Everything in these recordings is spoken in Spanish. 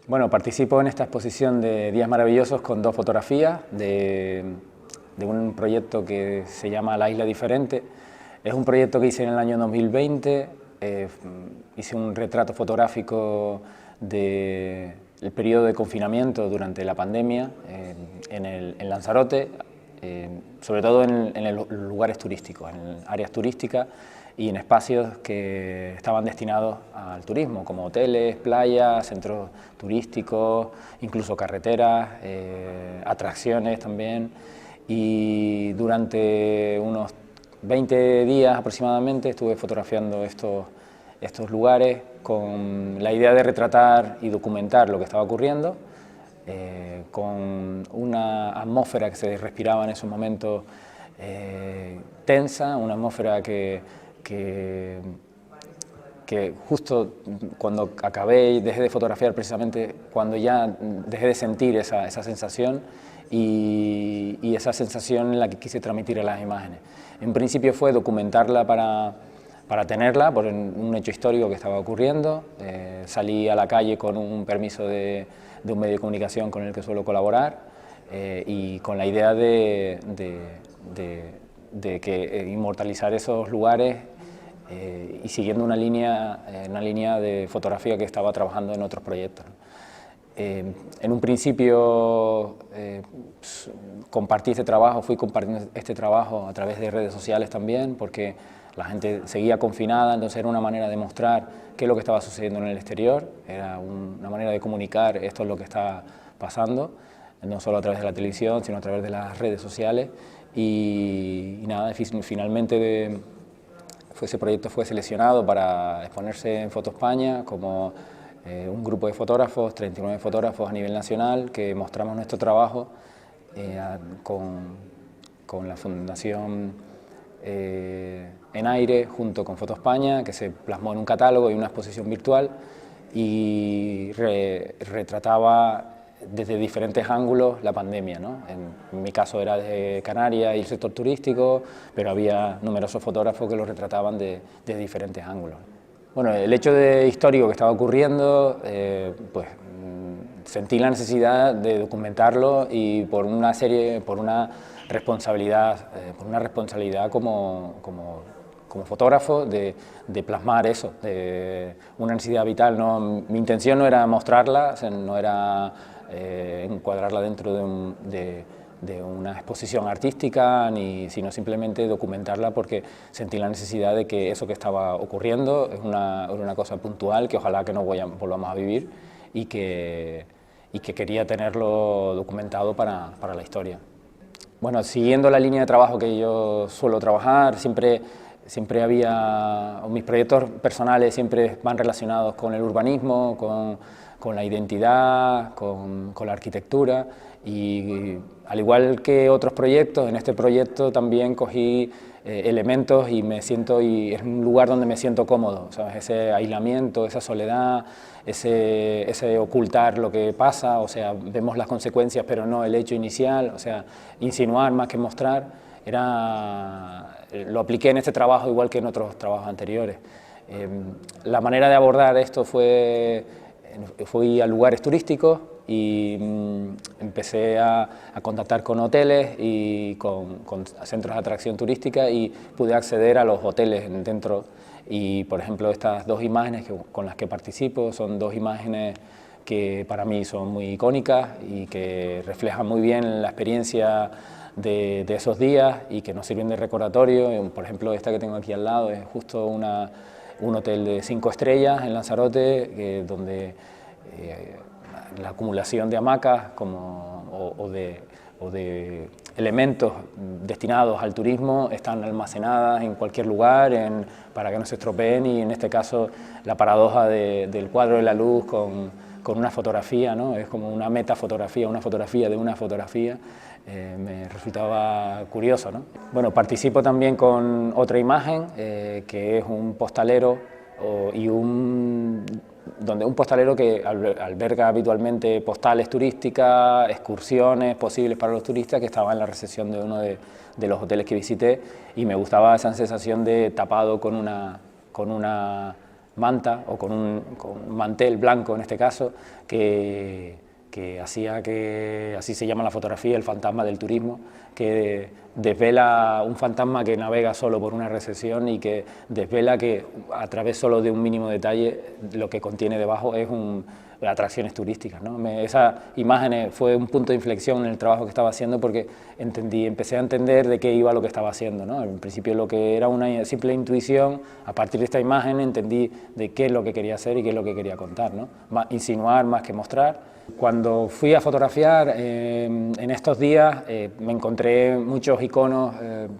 Bueno, participo en esta exposición de Días Maravillosos con dos fotografías de un proyecto que se llama La Isla Diferente. Es un proyecto que hice en el año 2020, hice un retrato fotográfico del periodo de confinamiento durante la pandemia en Lanzarote, sobre todo en los lugares turísticos, en áreas turísticas y en espacios que estaban destinados al turismo, como hoteles, playas, centros turísticos, incluso carreteras, atracciones también. Y durante unos 20 días aproximadamente estuve fotografiando estos lugares con la idea de retratar y documentar lo que estaba ocurriendo, con una atmósfera que se respiraba en esos momentos tensa, una atmósfera que justo cuando acabé y dejé de fotografiar, precisamente cuando ya dejé de sentir esa sensación y esa sensación en la que quise transmitir a las imágenes. En principio fue documentarla para tenerla por un hecho histórico que estaba ocurriendo. Salí a la calle con un permiso de un medio de comunicación con el que suelo colaborar y con la idea de inmortalizar esos lugares y siguiendo una línea de fotografía que estaba trabajando en otros proyectos. En un principio compartí este trabajo, fui compartiendo este trabajo a través de redes sociales también, porque la gente seguía confinada, entonces era una manera de mostrar qué es lo que estaba sucediendo en el exterior, era una manera de comunicar esto es lo que está pasando, no solo a través de la televisión, sino a través de las redes sociales. Y nada, finalmente ese proyecto fue seleccionado para exponerse en Foto España como un grupo de fotógrafos, 39 fotógrafos a nivel nacional, que mostramos nuestro trabajo con la Fundación Enaire, junto con Foto España, que se plasmó en un catálogo y una exposición virtual y retrataba desde diferentes ángulos la pandemia, ¿no? En mi caso era desde Canarias y el sector turístico, pero había numerosos fotógrafos que lo retrataban desde diferentes ángulos. Bueno, el hecho histórico que estaba ocurriendo, pues sentí la necesidad de documentarlo y por una responsabilidad como fotógrafo de plasmar eso, de una necesidad vital. No, mi intención no era mostrarla, o sea, no era encuadrarla dentro de una exposición artística, sino simplemente documentarla porque sentí la necesidad de que eso que estaba ocurriendo es una cosa puntual que ojalá que no volvamos a vivir y que quería tenerlo documentado para la historia. Bueno, siguiendo la línea de trabajo que yo suelo trabajar, siempre mis proyectos personales siempre van relacionados con el urbanismo, con la identidad, con la arquitectura y al igual que otros proyectos, en este proyecto también cogí elementos y es un lugar donde me siento cómodo, ¿sabes? Ese aislamiento, esa soledad, ese ocultar lo que pasa, o sea, vemos las consecuencias pero no el hecho inicial, o sea, insinuar más que mostrar, lo apliqué en este trabajo igual que en otros trabajos anteriores. La manera de abordar esto fui a lugares turísticos y empecé a contactar con hoteles y con centros de atracción turística y pude acceder a los hoteles dentro y, por ejemplo, estas dos imágenes con las que participo son dos imágenes que para mí son muy icónicas y que reflejan muy bien la experiencia de esos días y que nos sirven de recordatorio. Por ejemplo, esta que tengo aquí al lado es justo un hotel de 5 estrellas en Lanzarote, donde la acumulación de hamacas o de elementos destinados al turismo están almacenadas en cualquier lugar para que no se estropeen y en este caso la paradoja del cuadro de la luz con una fotografía, ¿no? Es como una metafotografía, una fotografía de una fotografía, me resultaba curioso, ¿no? Bueno, participo también con otra imagen que es un postalero donde un postalero que alberga habitualmente postales turísticas, excursiones posibles para los turistas, que estaba en la recepción de uno de los hoteles que visité y me gustaba esa sensación de tapado con una manta o con un mantel blanco en este caso, que hacía que, así se llama la fotografía, el fantasma del turismo, que desvela un fantasma que navega solo por una recesión y que desvela que a través solo de un mínimo detalle lo que contiene debajo es atracciones turísticas, ¿no? Esa imagen fue un punto de inflexión en el trabajo que estaba haciendo porque empecé a entender de qué iba lo que estaba haciendo, ¿no? En principio lo que era una simple intuición, a partir de esta imagen entendí de qué es lo que quería hacer y qué es lo que quería contar, ¿no? Insinuar más que mostrar. Cuando fui a fotografiar en estos días me encontré muchos iconos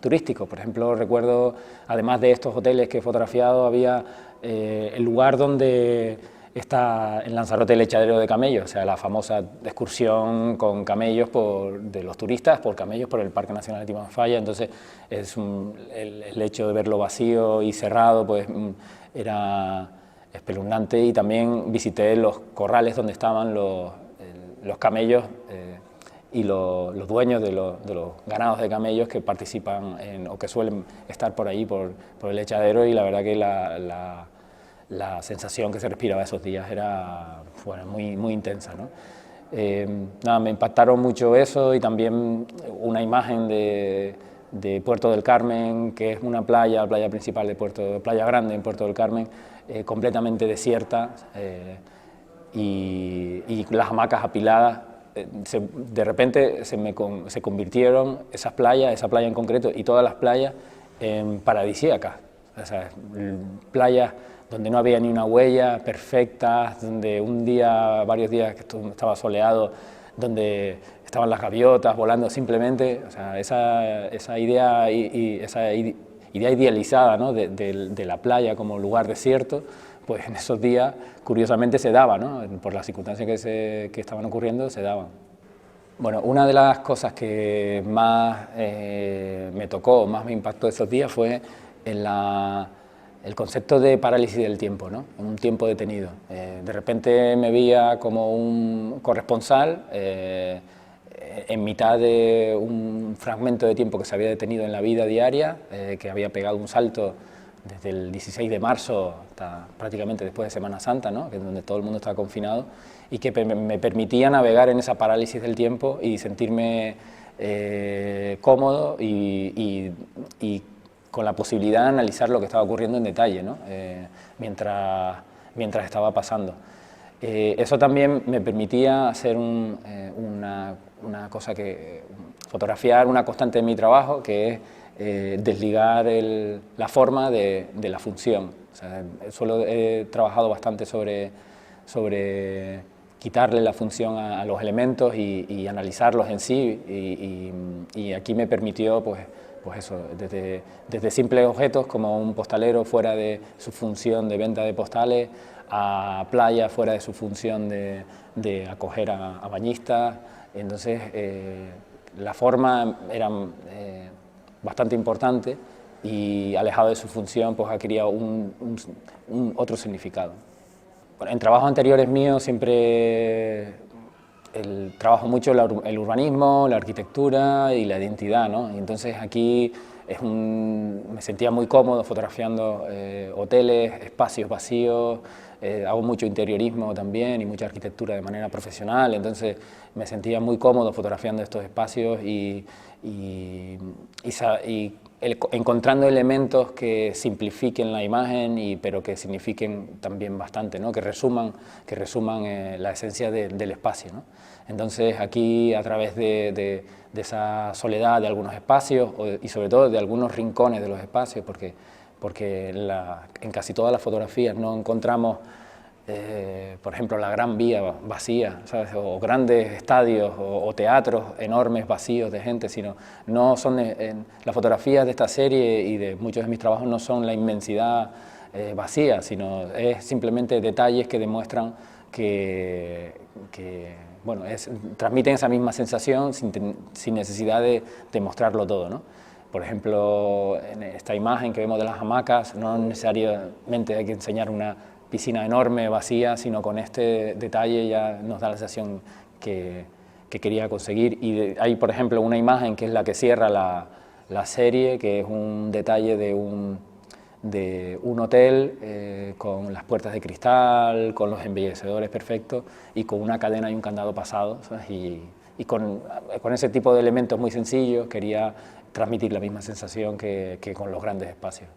turísticos. Por ejemplo, recuerdo, además de estos hoteles que he fotografiado, había el lugar donde está el Lanzarote el echadero de camellos, o sea, la famosa excursión con camellos de los turistas por camellos por el Parque Nacional de Timanfaya. Entonces el hecho de verlo vacío y cerrado pues era espeluznante, y también visité los corrales donde estaban los camellos y los dueños de los ganados de camellos que participan o que suelen estar por ahí, por el echadero, y la verdad que la sensación que se respiraba esos días era muy intensa, ¿no? Nada, me impactaron mucho eso, y también una imagen de Puerto del Carmen, que es una playa principal de Playa Grande en Puerto del Carmen, completamente desierta, y las hamacas apiladas. De repente se convirtieron esa playa en concreto y todas las playas en paradisíacas, o sea, playas donde no había ni una huella, perfectas, donde varios días que estaba soleado, donde estaban las gaviotas volando simplemente, o sea, esa idea idea idealizada, ¿no?, de la playa como lugar desierto, pues en esos días curiosamente se daba, ¿no?, por las circunstancias que estaban ocurriendo, se daban. Bueno, una de las cosas que más me tocó, más me impactó esos días fue el concepto de parálisis del tiempo, ¿no?, un tiempo detenido. De repente me veía como un corresponsal en mitad de un fragmento de tiempo que se había detenido en la vida diaria, que había pegado un salto desde el 16 de marzo hasta prácticamente después de Semana Santa, ¿no?, que es donde todo el mundo estaba confinado, y que me permitía navegar en esa parálisis del tiempo y sentirme cómodo y con la posibilidad de analizar lo que estaba ocurriendo en detalle, ¿no?, mientras estaba pasando. Eso también me permitía hacer una cosa fotografiar una constante de mi trabajo, que es desligar la forma de la función. O sea, he trabajado bastante sobre quitarle la función a los elementos y analizarlos en sí, y aquí me permitió pues eso, desde simples objetos como un postalero fuera de su función de venta de postales, a playa fuera de su función de acoger a bañistas. Entonces la forma era bastante importante, y alejado de su función pues adquiría otro significado. Bueno, en trabajos anteriores míos siempre trabajo mucho el urbanismo, la arquitectura y la identidad, ¿no? Y entonces aquí me sentía muy cómodo fotografiando hoteles, espacios vacíos. Hago mucho interiorismo también y mucha arquitectura de manera profesional, entonces me sentía muy cómodo fotografiando estos espacios y encontrando elementos que simplifiquen la imagen, pero que signifiquen también bastante, ¿no?, que resuman la esencia del espacio, ¿no? Entonces aquí, a través de esa soledad de algunos espacios y sobre todo de algunos rincones de los espacios, porque en casi todas las fotografías no encontramos, por ejemplo, la Gran Vía vacía, ¿sabes?, o grandes estadios o teatros enormes vacíos de gente, sino las fotografías de esta serie y de muchos de mis trabajos no son la inmensidad vacía, sino es simplemente detalles que demuestran bueno, transmiten esa misma sensación sin necesidad de mostrarlo todo, ¿no? Por ejemplo, en esta imagen que vemos de las hamacas, no necesariamente hay que enseñar una piscina enorme, vacía, sino con este detalle ya nos da la sensación que quería conseguir. Y hay, por ejemplo, una imagen que es la que cierra la serie, que es un detalle de de un hotel con las puertas de cristal, con los embellecedores perfectos y con una cadena y un candado pasado, ¿sabes? Y con ese tipo de elementos muy sencillos quería transmitir la misma sensación que con los grandes espacios.